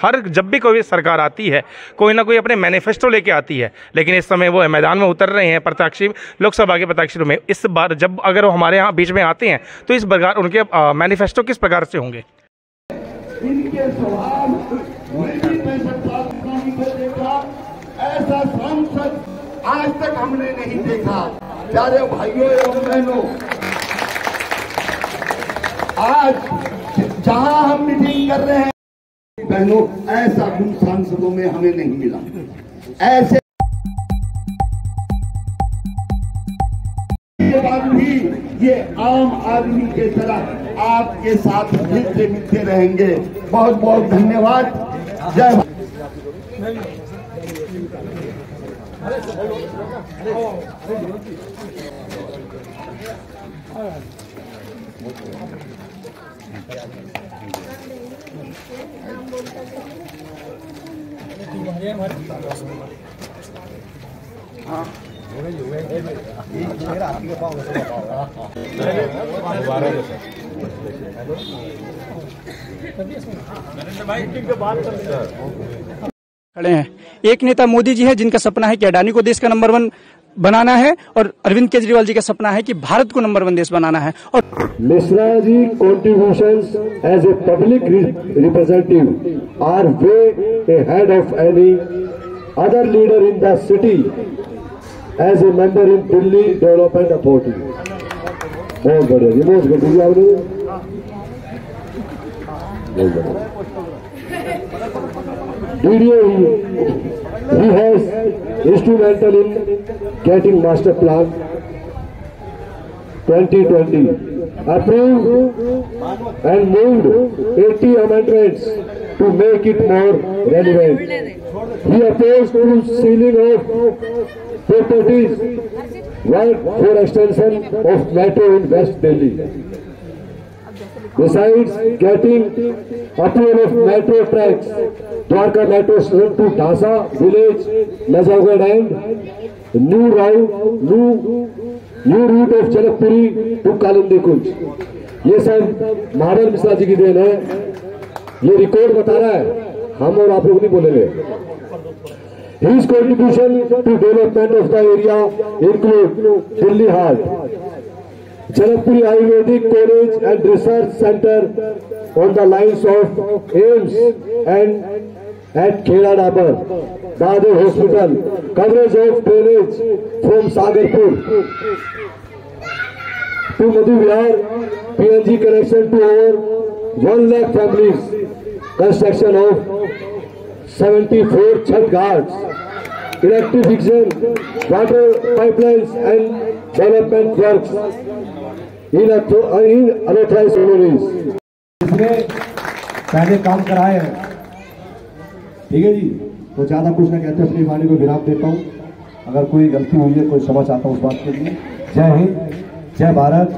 हर जब भी कोई सरकार आती है कोई ना कोई अपने मैनिफेस्टो लेके आती है, लेकिन इस समय वो मैदान में उतर रहे हैं प्रत्याशी, लोकसभा के प्रत्याशी में। इस बार जब अगर वो हमारे यहाँ बीच में आते हैं तो इस प्रकार उनके मैनिफेस्टो किस प्रकार से होंगे? इनके सवाल ऐसा सांसद आज तक हमने नहीं देखा। प्यारे भाइयों एवं बहनों, आज जहां हम मीटिंग कर रहे हैं बहनों, ऐसा गुण सांसदों में हमें नहीं मिला। ऐसे के बाद भी ये आम आदमी के तरह आपके साथ मिलते रहेंगे। बहुत बहुत धन्यवाद। जय भारत। खड़े हैं। एक नेता मोदी जी है जिनका सपना है कि अडानी को देश का नंबर 1 बनाना है, और अरविंद केजरीवाल जी का सपना है कि भारत को नंबर 1 देश बनाना है। और Mishra ji contributions as a public representative are way ahead of any other leader in the city as a member in Delhi Development Authority. बहुत बढ़िया जी, बहुत बढ़िया बहुत बढ़िया। DDA he has instrumental in getting master plan 2020 approved and moved 80 amendments to make it more relevant. He opposed to sealing of properties work for extension of metro in West Delhi. Besides getting approval of metro tracks, Dwarka metro station to Dhasa village, Nazargarh and new route of Jalakpuri to Kalindi Kunj. ये सब महाराज मिश्रा जी की then है। ये record बता रहा है, हम और आप लोग नहीं बोलेंगे। His contribution to development of the area include Delhi Heart, Jalakpuri Ayurvedic College and Research Center on the lines of AIMS and at Khera Dabar, Dadar Hospital, coverage of drainage from Sagarpur to Madhu Vihar, PNG connection to over 1 lakh families, construction of 74 Chhat Ghats, electrification, water pipelines and development works in unauthorized communities. इसमें पहले काम कराए हैं, ठीक है जी। तो ज्यादा कुछ ना कहते अपनी वाणी को विराम देता हूँ। अगर कोई गलती हुई है, कोई क्षमा चाहता हूँ उस बात के लिए। जय हिंद, जय भारत,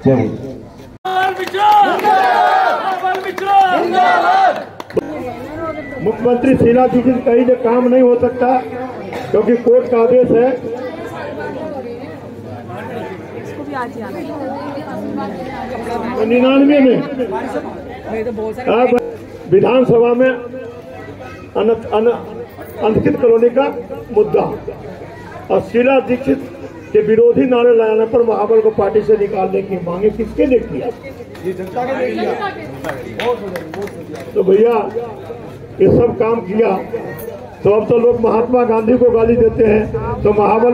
जय हिंद। मुख्यमंत्री शीला दीक्षित कहीं से काम नहीं हो सकता क्योंकि कोर्ट का आदेश है। 99 में विधानसभा में अनधिकृत कॉलोनी का मुद्दा और शीला दीक्षित के विरोधी नारे लगाने पर महाबल को पार्टी से निकालने की मांगे किसके लिए किया? ये जनता के लिए किया। तो भैया ये सब काम किया तो अब तो लोग महात्मा गांधी को गाली देते हैं, तो महाबल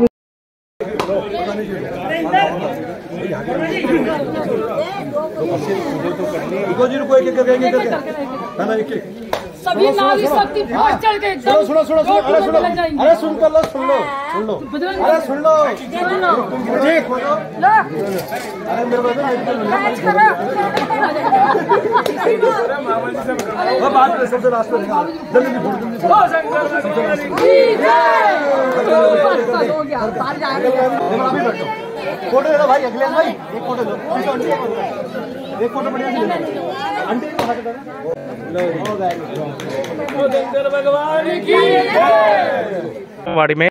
सभी नारी शक्ति फौज चल के सुनो अरे सुन लो अरे सुन लो अरे मेरे बात सबसे रास्ते फोटो दे दो भाई, अखिलेश भाई एक फोटो दो, एक फोटो बढ़िया सी आंटी को हाथ दो। भगवान की वाड़ी में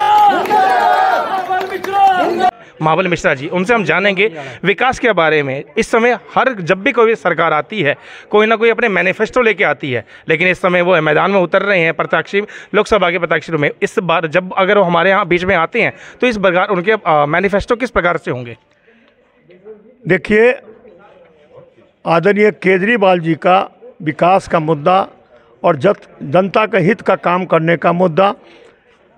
महाबल मिश्रा जी, उनसे हम जानेंगे विकास के बारे में। इस समय जब भी कोई सरकार आती है, कोई ना कोई अपने मैनिफेस्टो लेके आती है, लेकिन इस समय वो मैदान में उतर रहे हैं प्रत्याशी, लोकसभा के प्रत्याशी में। इस बार जब अगर वो हमारे यहाँ बीच में आते हैं तो इस प्रकार उनके मैनिफेस्टो किस प्रकार से होंगे? देखिए, आदरणीय केजरीवाल जी का विकास का मुद्दा और जनता के हित का काम करने का मुद्दा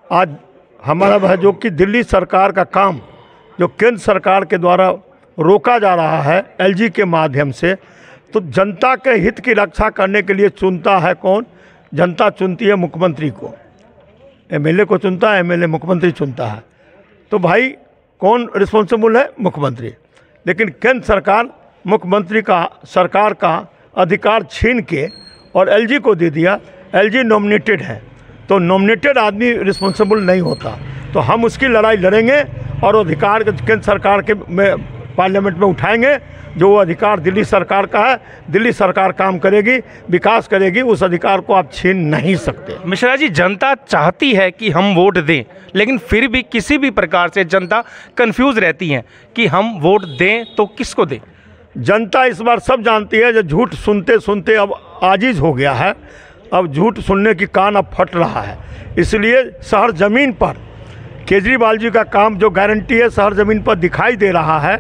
आज हमारा है, जो कि दिल्ली सरकार का काम जो केंद्र सरकार के द्वारा रोका जा रहा है एलजी के माध्यम से, तो जनता के हित की रक्षा करने के लिए चुनता है कौन? जनता चुनती है मुख्यमंत्री को। एमएलए को चुनता है एमएलए, मुख्यमंत्री चुनता है। तो भाई कौन रिस्पॉन्सिबल है? मुख्यमंत्री। लेकिन केंद्र सरकार मुख्यमंत्री का सरकार का अधिकार छीन के और एलजी को दे दिया। एलजी नॉमिनेटेड है, तो नॉमिनेटेड आदमी रिस्पॉन्सिबल नहीं होता। तो हम उसकी लड़ाई लड़ेंगे और अधिकार केंद्र सरकार के में पार्लियामेंट में उठाएंगे। जो वो अधिकार दिल्ली सरकार का है, दिल्ली सरकार काम करेगी, विकास करेगी, उस अधिकार को आप छीन नहीं सकते। मिश्रा जी, जनता चाहती है कि हम वोट दें, लेकिन फिर भी किसी भी प्रकार से जनता कंफ्यूज रहती है कि हम वोट दें तो किसको दें। जनता इस बार सब जानती है, जो झूठ सुनते सुनते अब आजिज हो गया है। अब झूठ सुनने की कान अब फट रहा है। इसलिए शहर ज़मीन पर केजरीवाल जी का काम जो गारंटी है शहर ज़मीन पर दिखाई दे रहा है,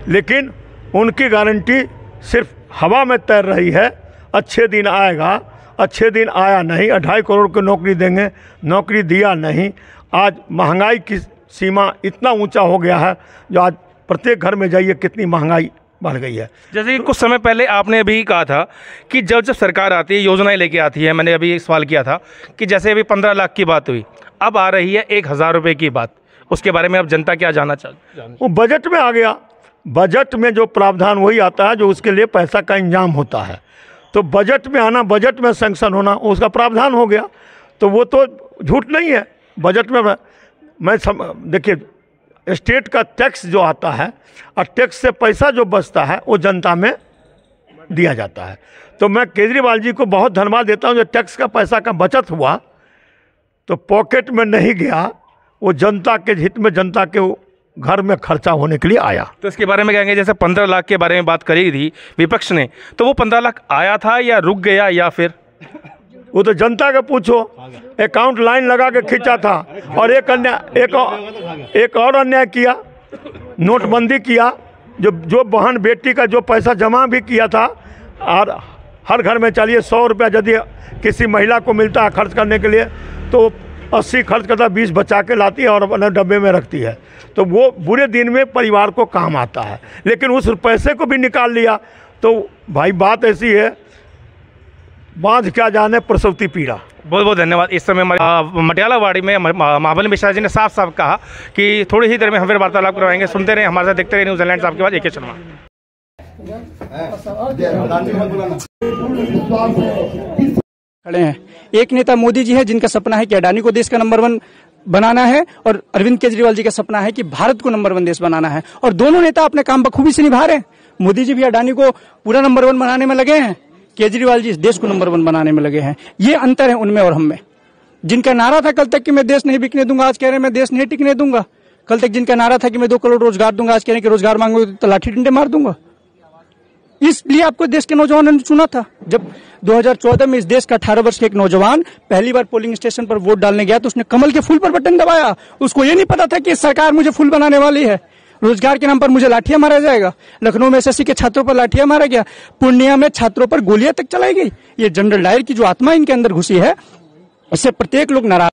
लेकिन उनकी गारंटी सिर्फ हवा में तैर रही है। अच्छे दिन आएगा, अच्छे दिन आया नहीं। 2.5 करोड़ की नौकरी देंगे, नौकरी दिया नहीं। आज महंगाई की सीमा इतना ऊंचा हो गया है, जो आज प्रत्येक घर में जाइए कितनी महंगाई बढ़ गई है। जैसे कि कुछ समय पहले आपने अभी कहा था कि जब सरकार आती है, योजनाएं लेके आती है, मैंने अभी एक सवाल किया था कि जैसे अभी 15 लाख की बात हुई, अब आ रही है 1000 रुपये की बात, उसके बारे में अब जनता क्या जानना चाहती है? वो बजट में आ गया। बजट में जो प्रावधान वही आता है जो उसके लिए पैसा का इंतजाम होता है। तो बजट में आना, बजट में सैंक्शन होना, उसका प्रावधान हो गया। तो वो तो झूठ नहीं है। बजट में देखिए, स्टेट का टैक्स जो आता है और टैक्स से पैसा जो बचता है वो जनता में दिया जाता है। तो मैं केजरीवाल जी को बहुत धन्यवाद देता हूँ। जो टैक्स का पैसा का बचत हुआ तो पॉकेट में नहीं गया, वो जनता के हित में, जनता के घर में खर्चा होने के लिए आया। तो इसके बारे में कहेंगे, जैसे 15 लाख के बारे में बात करी थी विपक्ष ने, तो वो 15 लाख आया था या रुक गया या फिर? वो तो जनता का पूछो। अकाउंट लाइन लगा के खींचा था। और एक और अन्याय किया, नोटबंदी किया। जो बहन बेटी का जो पैसा जमा भी किया था, और हर घर में चलिए 100 रुपया यदि किसी महिला को मिलता है खर्च करने के लिए, तो 80 खर्च करता, 20 बचा के लाती है और अपने डब्बे में रखती है। तो वो बुरे दिन में परिवार को काम आता है। लेकिन उस पैसे को भी निकाल लिया। तो भाई बात ऐसी है, बांध क्या जाने प्रसवती पीड़ा। बहुत बहुत धन्यवाद। इस समय मटियाला वाड़ी में महाबल मिश्रा जी ने साफ साफ कहा कि थोड़ी ही देर में हम फिर वार्तालाप करवाएंगे। सुनते रहे, हमारे साथ देखते रहे न्यूजीलैंड साहब के बाद AK शर्मा। खड़े हैं। एक नेता मोदी जी है जिनका सपना है कि अडानी को देश का नंबर 1 बनाना है, और अरविंद केजरीवाल जी का सपना है कि भारत को नंबर 1 देश बनाना है। और दोनों नेता अपने काम बखूबी से निभा रहे हैं। मोदी जी भी अडानी को पूरा नंबर 1 बनाने में लगे हैं, केजरीवाल जी इस देश को नंबर 1 बनाने में लगे हैं। ये अंतर है उनमें और हम में। जिनका नारा था कल तक कि मैं देश नहीं बिकने दूंगा, आज कह रहे हैं मैं देश नहीं टिकने दूंगा। कल तक जिनका नारा था कि मैं 2 करोड़ रोजगार दूंगा, आज कह रहे हैं कि रोजगार मांगोगे तो लाठी डंडे मार दूंगा। इसलिए आपको देश के नौजवानों ने चुना था। जब 2014 में इस देश का 18 वर्ष के एक नौजवान पहली बार पोलिंग स्टेशन पर वोट डालने गया, तो उसने कमल के फूल पर बटन दबाया। उसको ये नहीं पता था कि सरकार मुझे फूल बनाने वाली है, रोजगार के नाम पर मुझे लाठियां मारा जाएगा। लखनऊ में SSC के छात्रों पर लाठियां मारा गया, पूर्णिया में छात्रों पर गोलियां तक चलाई गई। ये जनरल डायर की जो आत्मा इनके अंदर घुसी है, उससे प्रत्येक लोग नाराज।